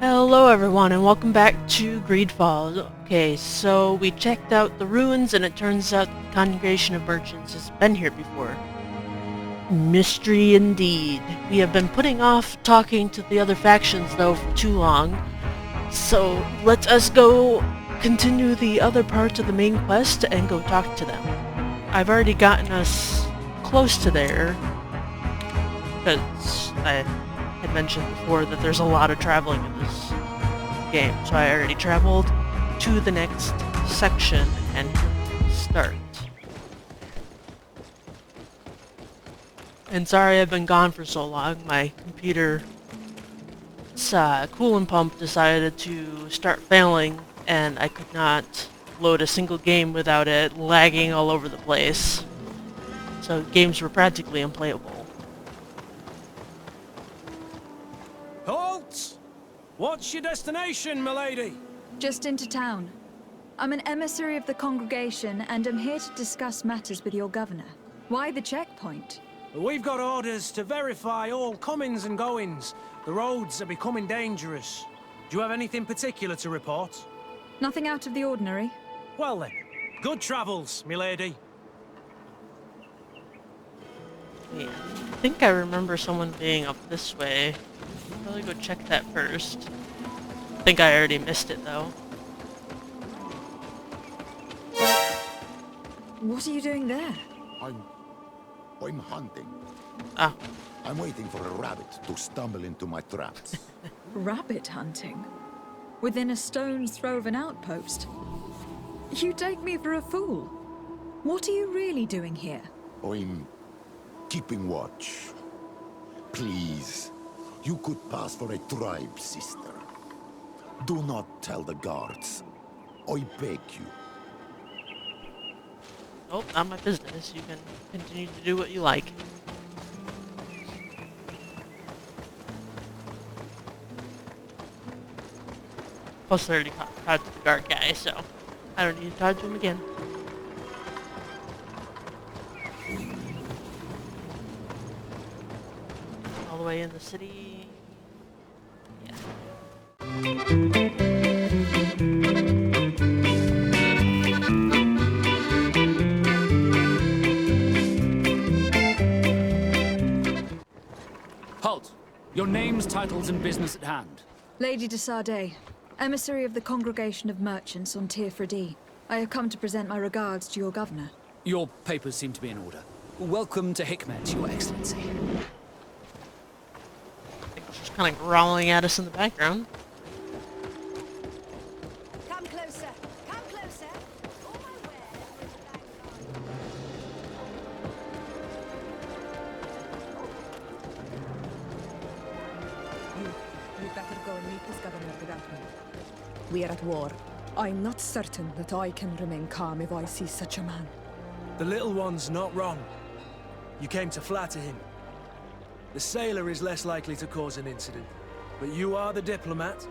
Hello everyone and welcome back to GreedFall. Okay, so we checked out the ruins and it turns out the Congregation of Merchants has been here before. Mystery indeed. We have been putting off talking to the other factions though for too long. So let us go continue the other parts of the main quest and go talk to them. I've already gotten us close to there because I had mentioned before that there's a lot of traveling in this game, so I already traveled to the next section and start. And sorry I've been gone for so long, my computer's coolant pump decided to start failing and I could not load a single game without it lagging all over the place. So games were practically unplayable. Halt! What's your destination, milady? Just into town. I'm an emissary of the congregation and am here to discuss matters with your governor. Why the checkpoint? We've got orders to verify all comings and goings. The roads are becoming dangerous. Do you have anything particular to report? Nothing out of the ordinary. Well then, good travels, milady. Yeah, I think I remember someone being up this way. Probably go check that first. I think I already missed it though. What are you doing there? I'm hunting. Ah. I'm waiting for a rabbit to stumble into my traps. Rabbit hunting? Within a stone's throw of an outpost? You take me for a fool. What are you really doing here? I'm keeping watch. Please, you could pass for a tribe, sister. Do not tell the guards. I beg you. Oh, not my business. You can continue to do what you like. Plus I already talked to the guard guy, so I don't need to talk to him again. All the way in the city. Yeah. Halt! Your names, titles, and business at hand. Lady de Sardet, emissary of the congregation of merchants on Tier D. I have come to present my regards to your governor. Your papers seem to be in order. Welcome to Hikmet, Your Excellency. She's kind of growling at us in the background. Come closer! Come closer! All my You'd better go and meet this governor without me. We are at war. I'm not certain that I can remain calm if I see such a man. The little one's not wrong. You came to flatter him. The sailor is less likely to cause an incident, but you are the diplomat.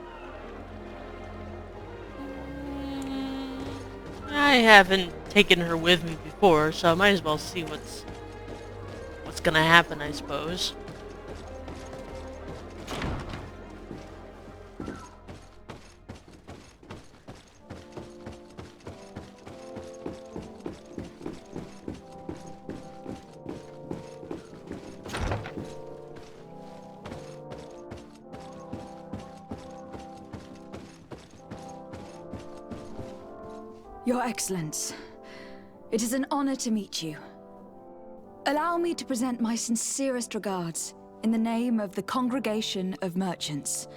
I haven't taken her with me before, so I might as well see what's gonna happen, I suppose. Your Excellence, it is an honor to meet you. Allow me to present my sincerest regards in the name of the Congregation of Merchants.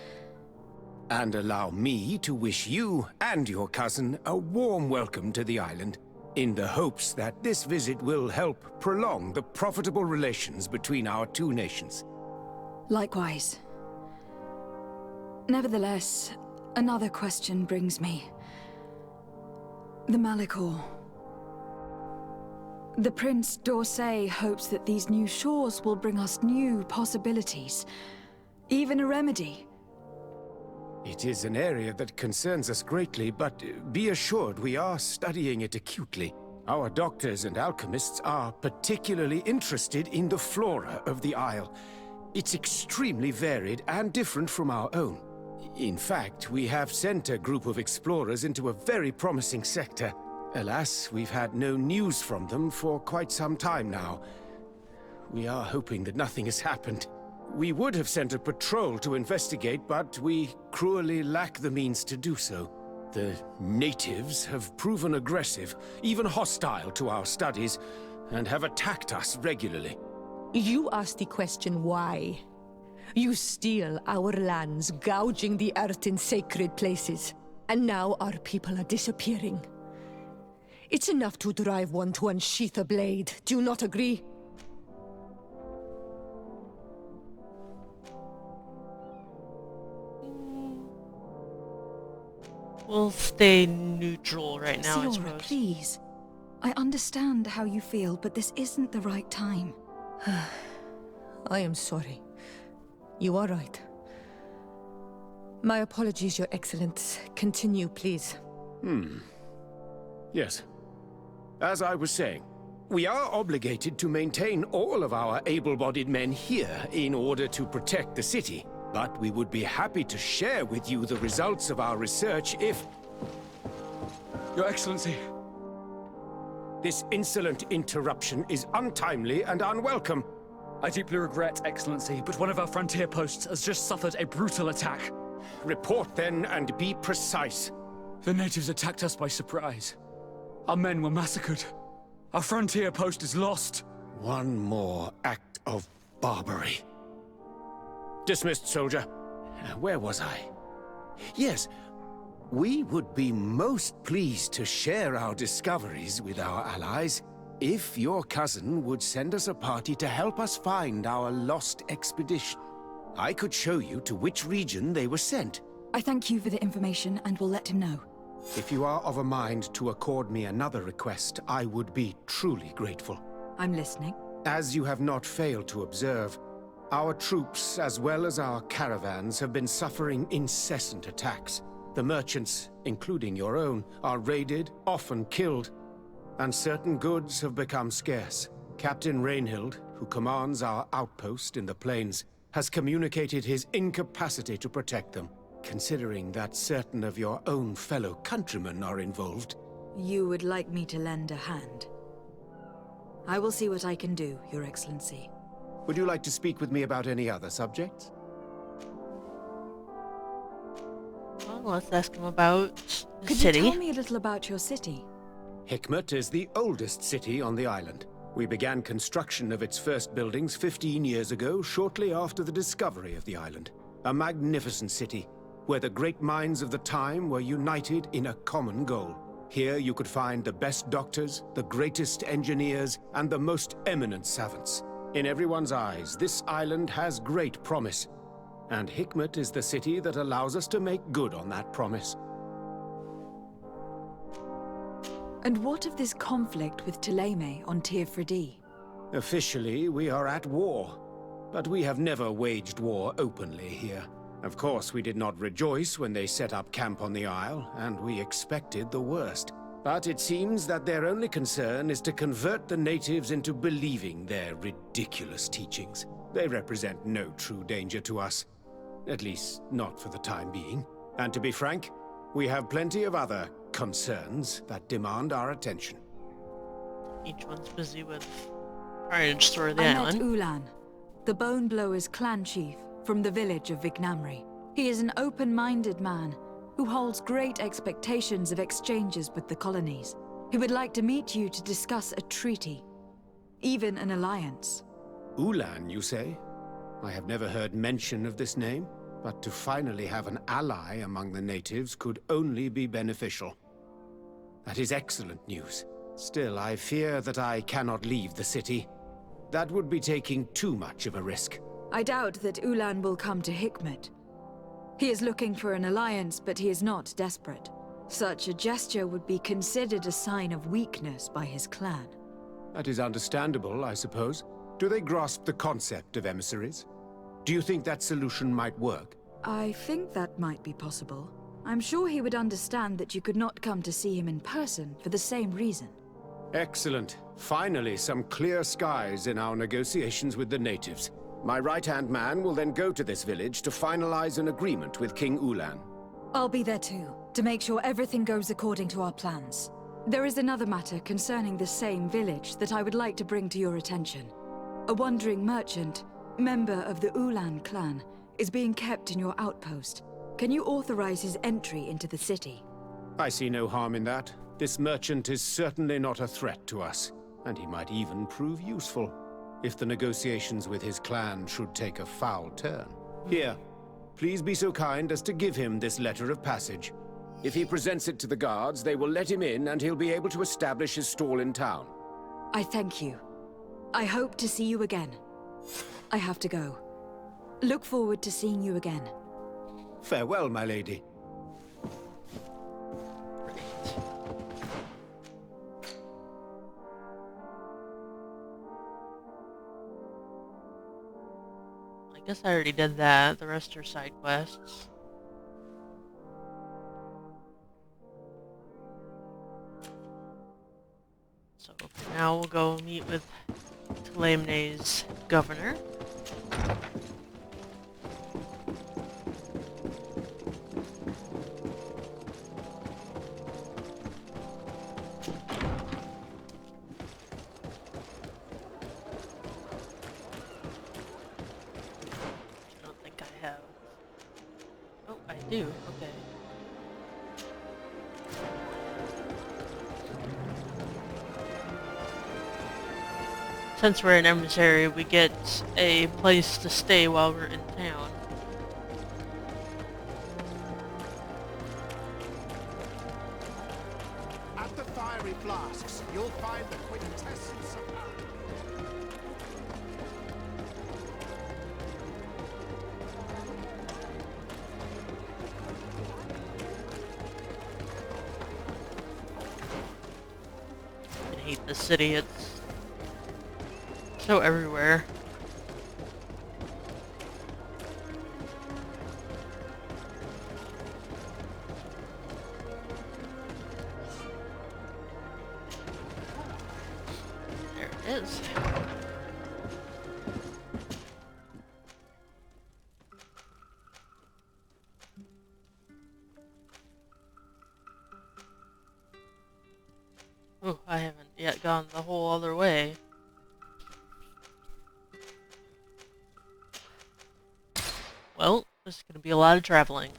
And allow me to wish you and your cousin a warm welcome to the island, in the hopes that this visit will help prolong the profitable relations between our two nations. Likewise. Nevertheless, another question brings me. The Malachor. The Prince d'Orsay hopes that these new shores will bring us new possibilities, even a remedy. It is an area that concerns us greatly, but be assured we are studying it acutely. Our doctors and alchemists are particularly interested in the flora of the Isle. It's extremely varied and different from our own. In fact, we have sent a group of explorers into a very promising sector. Alas, we've had no news from them for quite some time now. We are hoping that nothing has happened. We would have sent a patrol to investigate, but we cruelly lack the means to do so. The natives have proven aggressive, even hostile to our studies, and have attacked us regularly. You asked the question why. You steal our lands, gouging the earth in sacred places. And now our people are disappearing. It's enough to drive one to unsheath a blade. Do you not agree? We'll stay neutral right now, I Siora, suppose. please. I understand how you feel, but this isn't the right time. I am sorry. You are right. My apologies, Your Excellence. Continue, please. Yes. As I was saying, we are obligated to maintain all of our able-bodied men here in order to protect the city. But we would be happy to share with you the results of our research if... Your Excellency. This insolent interruption is untimely and unwelcome. I deeply regret, Excellency, but one of our frontier posts has just suffered a brutal attack. Report then and be precise. The natives attacked us by surprise. Our men were massacred. Our frontier post is lost. One more act of barbarity. Dismissed, soldier. Where was I? Yes, we would be most pleased to share our discoveries with our allies if your cousin would send us a party to help us find our lost expedition. I could show you to which region they were sent. I thank you for the information and will let him know. If you are of a mind to accord me another request, I would be truly grateful. I'm listening. As you have not failed to observe, our troops, as well as our caravans, have been suffering incessant attacks. The merchants, including your own, are raided, often killed, and certain goods have become scarce. Captain Rainhild, who commands our outpost in the plains, has communicated his incapacity to protect them. Considering that certain of your own fellow countrymen are involved. You would like me to lend a hand? I will see what I can do, Your Excellency. Would you like to speak with me about any other subjects? Well, let's ask him about the Could city. you tell me a little about your city? Hikmet is the oldest city on the island. We began construction of its first buildings 15 years ago, shortly after the discovery of the island. A magnificent city, where the great minds of the time were united in a common goal. Here you could find the best doctors, the greatest engineers, and the most eminent savants. In everyone's eyes, this island has great promise, and Hikmet is the city that allows us to make good on that promise. And what of this conflict with Thélème on Tir Freddy? Officially, we are at war, but we have never waged war openly here. Of course, we did not rejoice when they set up camp on the Isle, and we expected the worst. But it seems that their only concern is to convert the natives into believing their ridiculous teachings. They represent no true danger to us. At least, not for the time being. And to be frank, we have plenty of other concerns that demand our attention. Each one's busy with trying to destroy the I met island. Ulan, the Bone Blower's clan chief from the village of Vignamri. He is an open-minded man who holds great expectations of exchanges with the colonies. He would like to meet you to discuss a treaty, even an alliance. Ulan, you say? I have never heard mention of this name, but to finally have an ally among the natives could only be beneficial. That is excellent news. Still, I fear that I cannot leave the city. That would be taking too much of a risk. I doubt that Ulan will come to Hikmet. He is looking for an alliance, but he is not desperate. Such a gesture would be considered a sign of weakness by his clan. That is understandable, I suppose. Do they grasp the concept of emissaries? Do you think that solution might work? I think that might be possible. I'm sure he would understand that you could not come to see him in person for the same reason. Excellent. Finally, some clear skies in our negotiations with the natives. My right-hand man will then go to this village to finalize an agreement with King Ulan. I'll be there too, to make sure everything goes according to our plans. There is another matter concerning the same village that I would like to bring to your attention. A wandering merchant, member of the Ulan clan, is being kept in your outpost. Can you authorize his entry into the city? I see no harm in that. This merchant is certainly not a threat to us, and he might even prove useful, if the negotiations with his clan should take a foul turn. Here, please be so kind as to give him this letter of passage. If he presents it to the guards, they will let him in and he'll be able to establish his stall in town. I thank you. I hope to see you again. I have to go. Look forward to seeing you again. Farewell, my lady. I guess I already did that. The rest are side quests. So for now we'll go meet with Diplomating's governor. Do, okay. Since we're an emissary, we get a place to stay while we're in town. At the fiery flasks, you'll find the quintessence of... I hate the city, it's so everywhere. There it is. Oh, I haven't yet gone the whole other way. Well, there's gonna be a lot of traveling.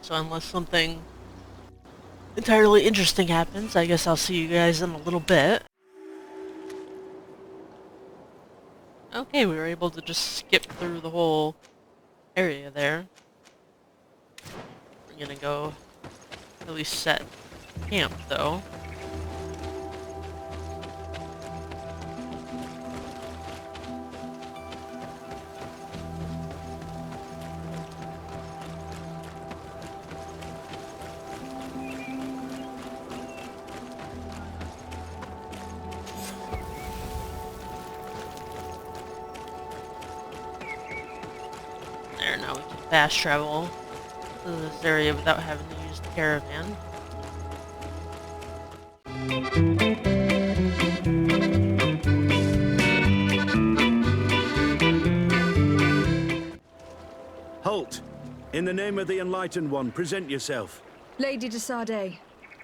So unless something entirely interesting happens, I guess I'll see you guys in a little bit. Okay, we were able to just skip through the whole area there. We're gonna go at least set camp though. There, now we can fast travel to this area without having to use the caravan. Halt! In the name of the Enlightened One, present yourself. Lady de Sardet,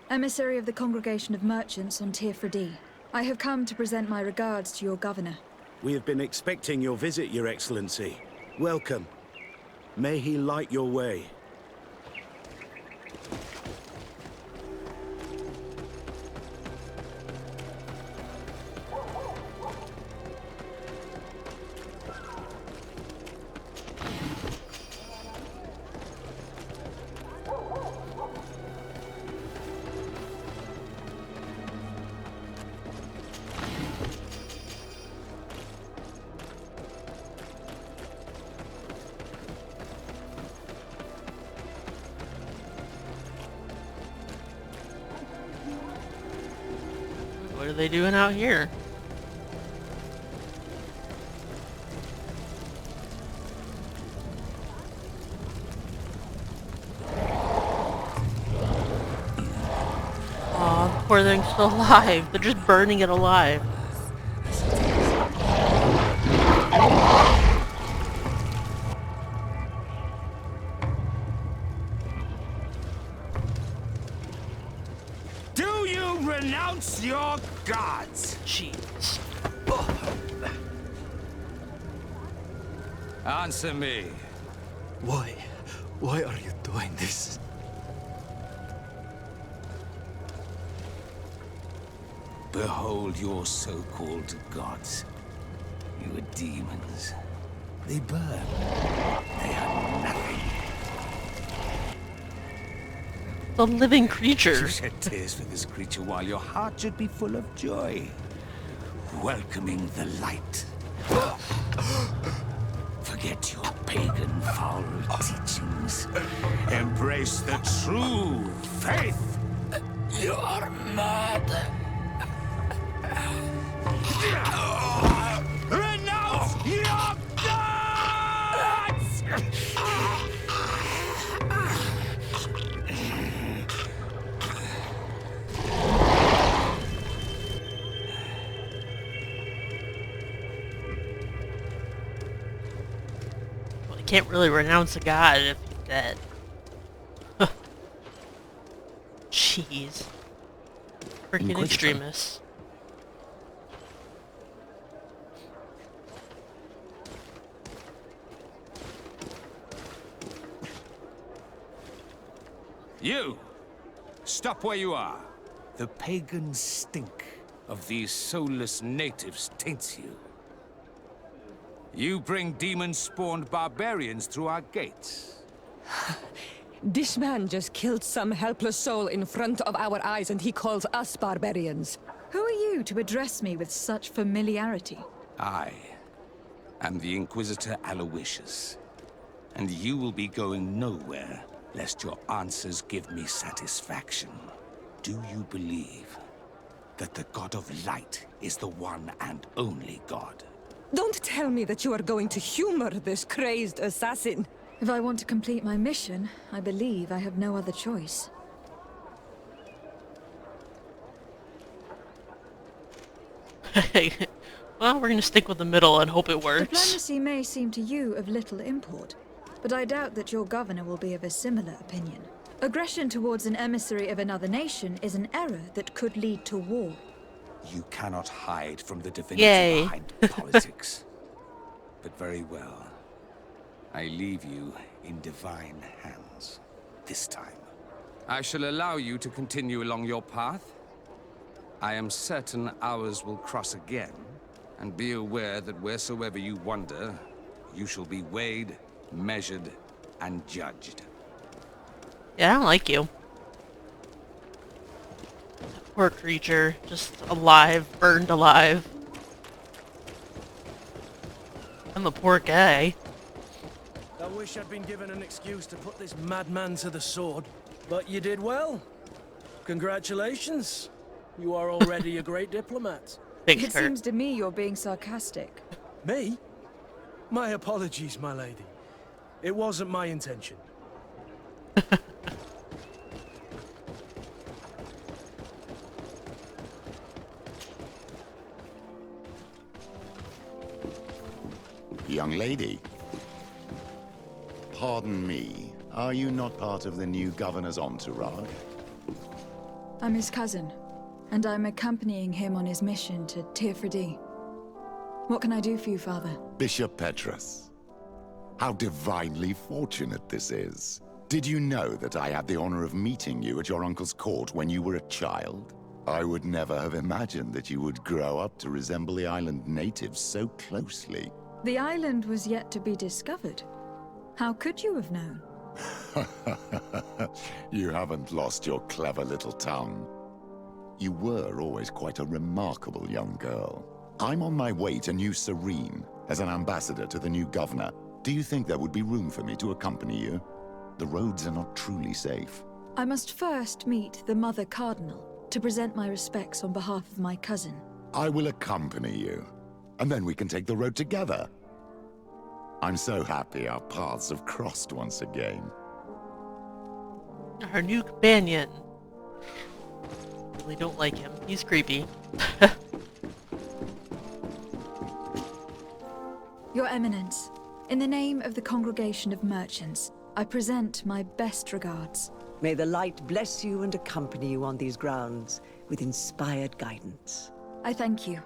emissary of the Congregation of Merchants on Tirfredi. I have come to present my regards to your governor. We have been expecting your visit, Your Excellency. Welcome. May he light your way. What are they doing out here? poor thing's still alive. They're just burning it alive. Do you renounce your gods? Jeez. Answer me. Why? Why are you doing this? Behold your so-called gods. You are demons. They burn. They are nothing. The living creature. You shed tears for this creature while your heart should be full of joy. Welcoming the light. Forget your pagan foul teachings. Embrace the true faith. You are mad. Renounce your gods! Well, you can't really renounce a god if he's dead. Jeez. Freaking extremists. You! Stop where you are. The pagan stink of these soulless natives taints you. You bring demon-spawned barbarians through our gates. This man just killed some helpless soul in front of our eyes, and he calls us barbarians. Who are you to address me with such familiarity? I am the Inquisitor Aloysius, and you will be going nowhere lest your answers give me satisfaction. Do you believe that the God of Light is the one and only God? Don't tell me that you are going to humor this crazed assassin. If I want to complete my mission, I believe I have no other choice. Well, we're gonna stick with the middle and hope it works. Diplomacy may seem to you of little import, but I doubt that your governor will be of a similar opinion. Aggression towards an emissary of another nation is an error that could lead to war. You cannot hide from the divinity Yay. behind politics. But very well. I leave you in divine hands. This time. I shall allow you to continue along your path. I am certain ours will cross again. And be aware that wheresoever you wander, you shall be weighed, measured, and judged. Yeah, I don't like you. Poor creature, just alive, burned alive. And the poor guy. I wish I'd been given an excuse to put this madman to the sword, but you did well. Congratulations. You are already a great diplomat. Thanks, It Kurt. seems to me you're being sarcastic. Me? My apologies, my lady. It wasn't my intention. Young lady. Pardon me, are you not part of the new governor's entourage? I'm his cousin, and I'm accompanying him on his mission to Tirfredi. What can I do for you, Father? Bishop Petrus. How divinely fortunate this is. Did you know that I had the honor of meeting you at your uncle's court when you were a child? I would never have imagined that you would grow up to resemble the island natives so closely. The island was yet to be discovered. How could you have known? You haven't lost your clever little tongue. You were always quite a remarkable young girl. I'm on my way to New Serene as an ambassador to the new governor. Do you think there would be room for me to accompany you? The roads are not truly safe. I must first meet the Mother Cardinal to present my respects on behalf of my cousin. I will accompany you, and then we can take the road together. I'm so happy our paths have crossed once again. Her new companion. really don't like him. He's creepy. Your Eminence, in the name of the Congregation of Merchants, I present my best regards. May the light bless you and accompany you on these grounds with inspired guidance. I thank you.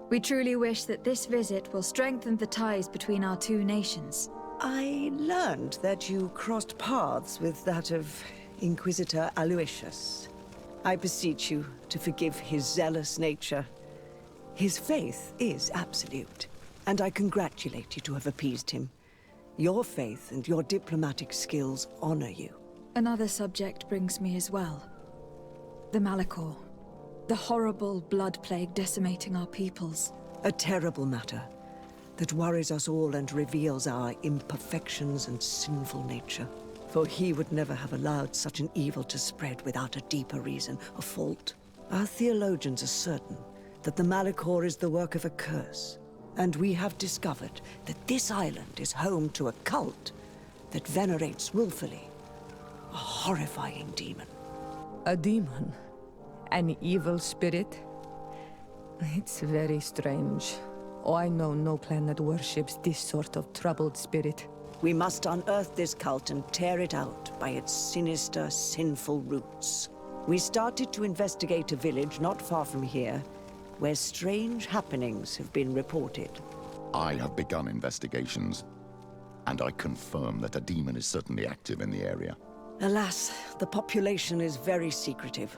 We truly wish that this visit will strengthen the ties between our two nations. I learned that you crossed paths with that of Inquisitor Aloysius. I beseech you to forgive his zealous nature. His faith is absolute, and I congratulate you to have appeased him. Your faith and your diplomatic skills honor you. Another subject brings me as well. The Malachor. The horrible blood plague decimating our peoples. A terrible matter that worries us all and reveals our imperfections and sinful nature. For he would never have allowed such an evil to spread without a deeper reason, a fault. Our theologians are certain that the Malachor is the work of a curse, and we have discovered that this island is home to a cult that venerates willfully a horrifying demon. A demon? An evil spirit? It's very strange. Oh, I know no planet worships this sort of troubled spirit. We must unearth this cult and tear it out by its sinister, sinful roots. We started to investigate a village not far from here, where strange happenings have been reported. I have begun investigations, and I confirm that a demon is certainly active in the area. Alas, the population is very secretive,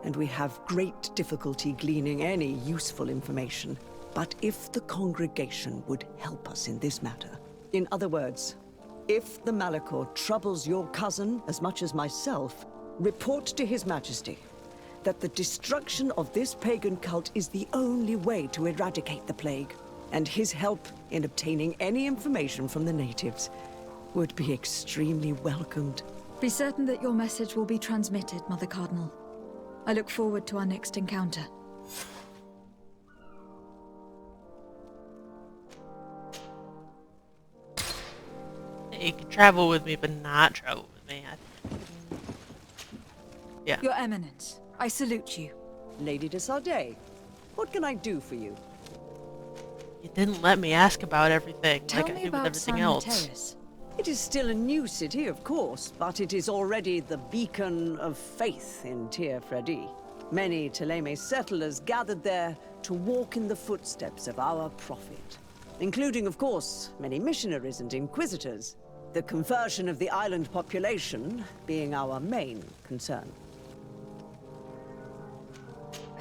and we have great difficulty gleaning any useful information. But if the congregation would help us in this matter, in other words, if the Malachor troubles your cousin as much as myself, report to His Majesty that the destruction of this pagan cult is the only way to eradicate the plague, and his help in obtaining any information from the natives would be extremely welcomed. Be certain that your message will be transmitted, Mother Cardinal. I look forward to our next encounter. You can travel with me, but not travel with me. Yeah. Your Eminence, I salute you. Lady de Sardet, what can I do for you? You didn't let me ask about everything Tell like I me did with about everything San else. Mateus. It is still a new city, of course, but it is already the beacon of faith in Tir Fredi. Many Thélème settlers gathered there to walk in the footsteps of our prophet, including, of course, many missionaries and inquisitors. The conversion of the island population being our main concern.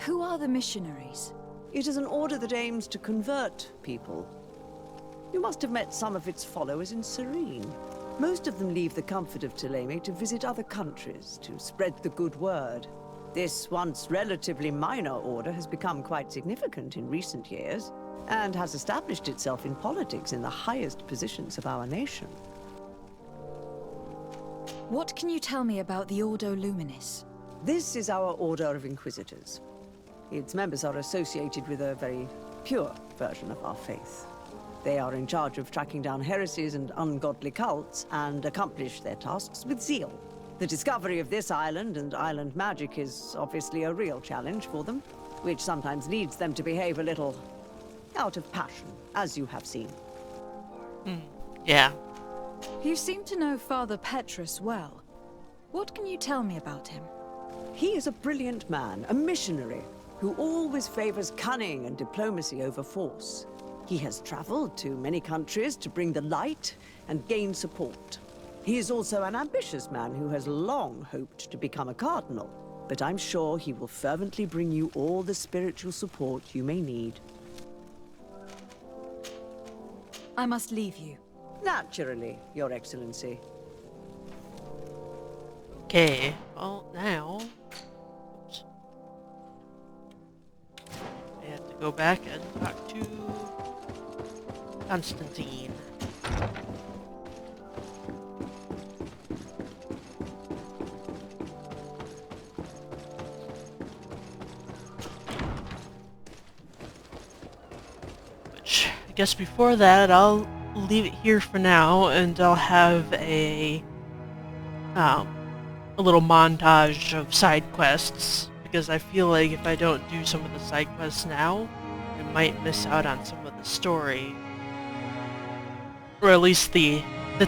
Who are the missionaries? It is an order that aims to convert people. You must have met some of its followers in Serene. Most of them leave the comfort of Thélème to visit other countries, to spread the good word. This once relatively minor order has become quite significant in recent years, and has established itself in politics in the highest positions of our nation. What can you tell me about the Ordo Luminis? This is our Order of Inquisitors. Its members are associated with a very pure version of our faith. They are in charge of tracking down heresies and ungodly cults, and accomplish their tasks with zeal. The discovery of this island and island magic is obviously a real challenge for them, which sometimes leads them to behave a little out of passion, as you have seen. Yeah. You seem to know Father Petrus well. What can you tell me about him? He is a brilliant man, a missionary, who always favors cunning and diplomacy over force. He has traveled to many countries to bring the light and gain support. He is also an ambitious man who has long hoped to become a cardinal, but I'm sure he will fervently bring you all the spiritual support you may need. I must leave you. Naturally, Your Excellency. Okay. Well, now... Oops. I have to go back and talk to Constantine. Which, I guess before that, I'll leave it here for now, and I'll have a little montage of side quests, because I feel like if I don't do some of the side quests now, I might miss out on some of the story. Or at least the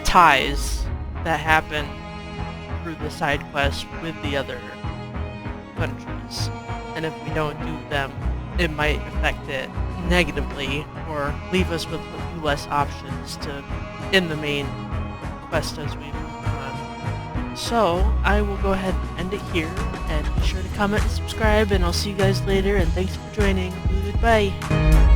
ties that happen through the side quests with the other countries. And if we don't do them, it might affect it negatively or leave us with a few less options to in the main quest as we move on. So I will go ahead and end it here, and be sure to comment and subscribe, and I'll see you guys later, and thanks for joining. Goodbye.